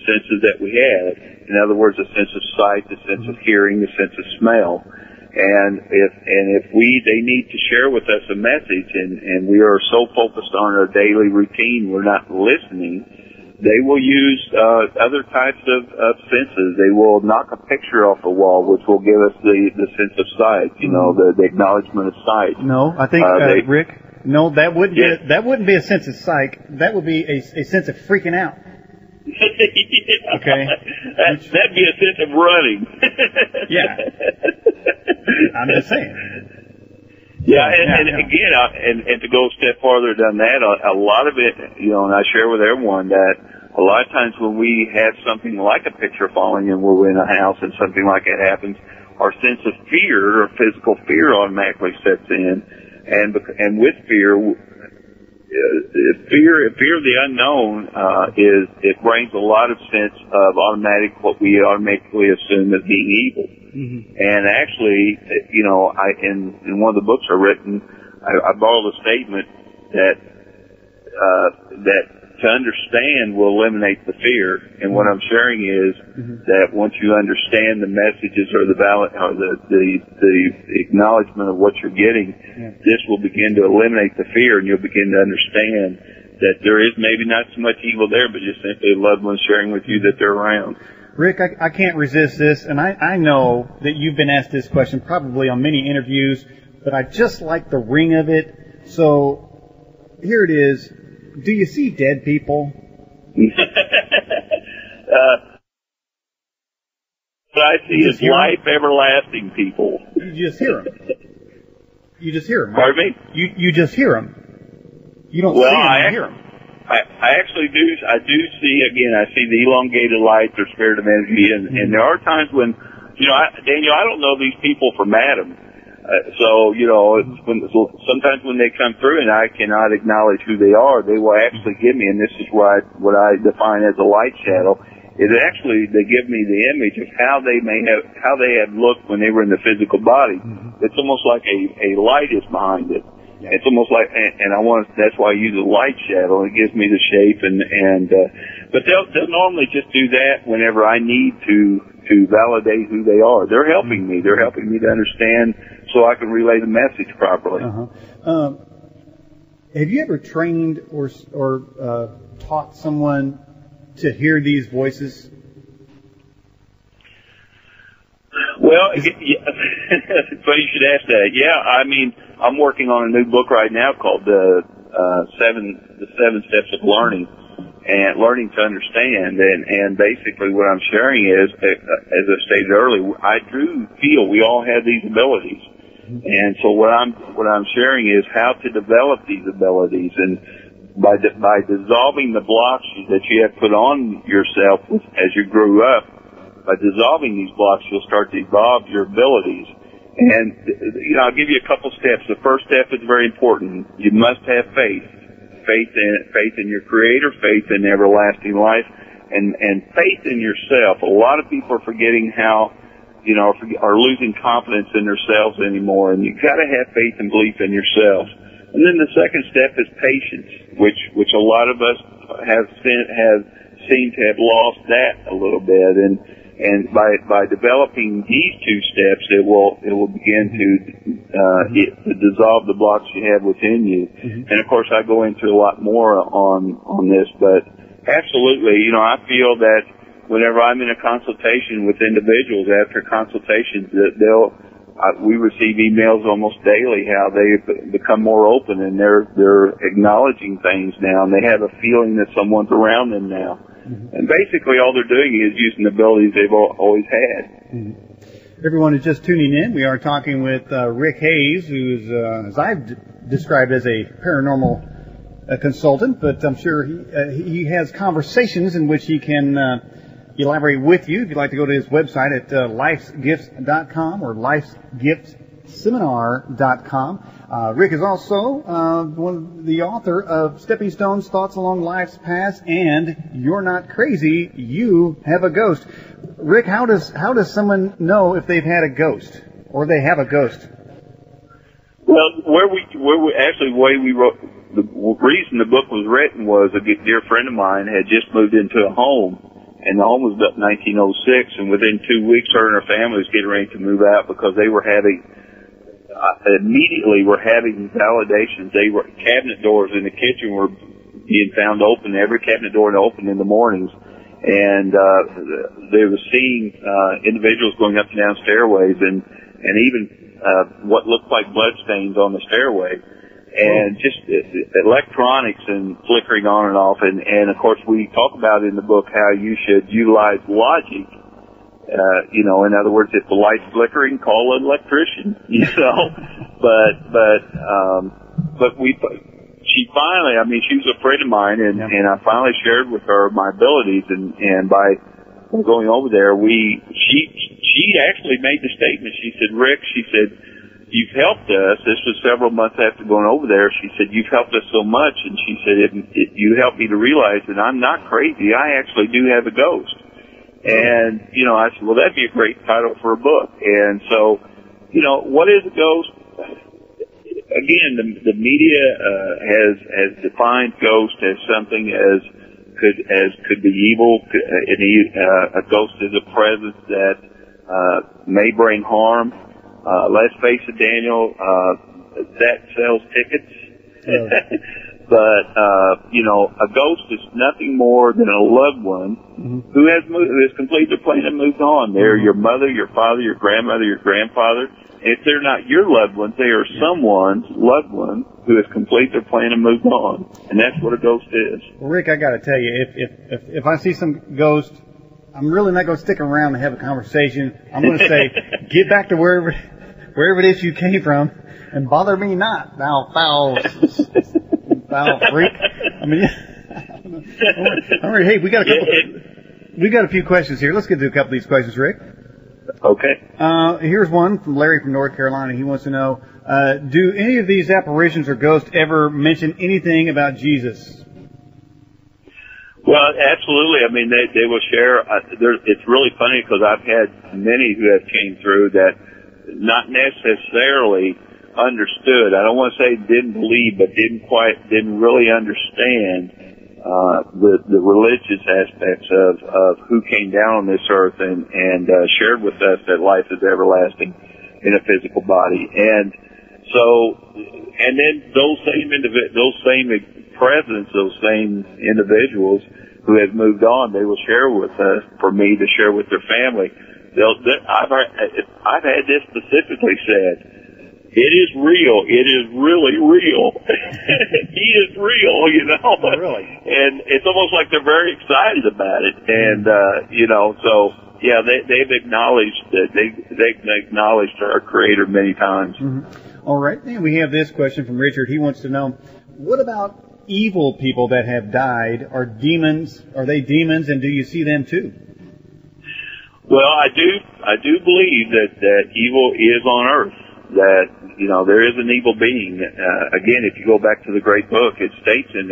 senses that we have. In other words, the sense of sight, the sense of hearing, the sense of smell. And if they need to share with us a message, and we are so focused on our daily routine, we're not listening, they will use other types of senses. They will knock a picture off the wall, which will give us the sense of sight, the acknowledgement of sight. No, I think, Rick, no, that wouldn't be a sense of sight. That would be a sense of freaking out. Okay. That'd be a sense of running. Yeah. I'm just saying. Yeah, and again, and to go a step farther than that, a lot of it, and I share with everyone that a lot of times when we have something like a picture falling and we're in a house and something like that happens, our sense of fear or physical fear automatically sets in, and with fear, fear of the unknown it brings a lot of sense of what we automatically assume as being evil. Mm-hmm. And actually, in one of the books I've written, I borrowed a statement that to understand will eliminate the fear. And what I'm sharing is that once you understand the messages or the acknowledgement of what you're getting, this will begin to eliminate the fear, and you'll begin to understand that there is maybe not so much evil there, but just simply a loved one sharing with you that they're around. Rick, I can't resist this, and I know that you've been asked this question probably on many interviews, but I just like the ring of it. So here it is. Do you see dead people? What I see is life everlasting people. You just hear them. You just hear them. Right? Pardon me? You just hear them. You don't see them, you hear them. I actually do. I do see, again, I see the elongated lights or spirit of energy, and there are times when, Daniel, I don't know these people from Adam. Sometimes when they come through and I cannot acknowledge who they are, they will actually give me, and this is what I define as a light shadow, is actually they give me the image of how they have looked when they were in the physical body. It's almost like a light is behind it. Yeah. It's almost like, and that's why I use a light shadow. It gives me the shape, but they'll normally just do that whenever I need to validate who they are. They're helping me. They're helping me to understand so I can relay the message properly. Have you ever trained or taught someone to hear these voices? Well, it's funny you should ask that. Yeah, I mean, I'm working on a new book right now called the Seven Steps of Learning, and learning to understand. And basically, what I'm sharing is, as I stated earlier, I do feel we all have these abilities, and so what I'm sharing is how to develop these abilities, and by dissolving the blocks that you have put on yourself as you grew up. By dissolving these blocks, you'll start to evolve your abilities. And, I'll give you a couple steps. The first step is very important. You must have faith. Faith in your Creator, faith in everlasting life, and faith in yourself. A lot of people are forgetting how, are losing confidence in themselves anymore. And you've got to have faith and belief in yourself. And then the second step is patience, which a lot of us have seemed to have lost that a little bit. And by developing these two steps, it will begin to dissolve the blocks you have within you. And of course, I go into a lot more on this, but absolutely, I feel that whenever I'm in a consultation with individuals after consultations, that we receive emails almost daily how they become more open and they're acknowledging things now, and they have a feeling that someone's around them now. And basically all they're doing is using the abilities they've always had. Everyone is just tuning in. We are talking with Rick Hayes, who's, as I've described, as a paranormal consultant, but I'm sure he has conversations in which he can elaborate with you. If you'd like to go to his website at lifesgifts.com or lifesgiftseminar.com. Rick is also the author of Stepping Stones, Thoughts Along Life's Path, and You're Not Crazy, You Have a Ghost. Rick, how does someone know if they've had a ghost or they have a ghost? Well, the way we wrote, the reason the book was written was a dear friend of mine had just moved into a home, and the home was built in 1906, and within 2 weeks, her and her family was getting ready to move out because they were having, immediately were having validations. Cabinet doors in the kitchen were being found open, every cabinet door open in the mornings, and they were seeing individuals going up and down stairways, and even what looked like blood stains on the stairway. And just electronics and flickering on and off. And of course, we talk about in the book how you should utilize logic. In other words, if the light's flickering, call an electrician, But she finally, she was a friend of mine, and I finally shared with her my abilities, and by going over there, she actually made the statement. She said, Rick, she said, you've helped us. This was several months after going over there. She said, you've helped us so much. And she said, you helped me to realize that I'm not crazy. I actually do have a ghost. And, I said, well, that'd be a great title for a book. And so, what is a ghost? Again, the media has defined ghost as something as could be evil. A ghost is a presence that may bring harm. Let's face it, Daniel, that sells tickets. But, a ghost is nothing more than a loved one who has completed their plan and moved on. They're your mother, your father, your grandmother, your grandfather. If they're not your loved ones, they are someone's loved one who has completed their plan and moved on. And that's what a ghost is. Well, Rick, I got to tell you, if I see some ghost, I'm really not going to stick around and have a conversation. I'm going to say, get back to wherever it is you came from, and bother me not, thou foul freak. All right, hey, we got a few questions here. Let's get to a couple of these questions, Rick. Okay. Here's one from Larry from North Carolina. He wants to know, do any of these apparitions or ghosts ever mention anything about Jesus? Well, absolutely. They will share. It's really funny because I've had many who have came through that not necessarily understood. I don't want to say didn't believe, but didn't really understand the religious aspects of who came down on this earth and shared with us that life is everlasting in a physical body. And then those same presence, those same individuals who have moved on, they will share with us, for me to share with their family. I've had this specifically said, it is real. It is really real. He is real, Oh, really? And it's almost like they're very excited about it. And, so, yeah, they've acknowledged that they've acknowledged our Creator many times. Mm-hmm. All right. And we have this question from Richard. He wants to know, what about evil people that have died? Are they demons, and do you see them too? Well, I do believe that evil is on earth. That, there is an evil being. Again, if you go back to the great book, it states in there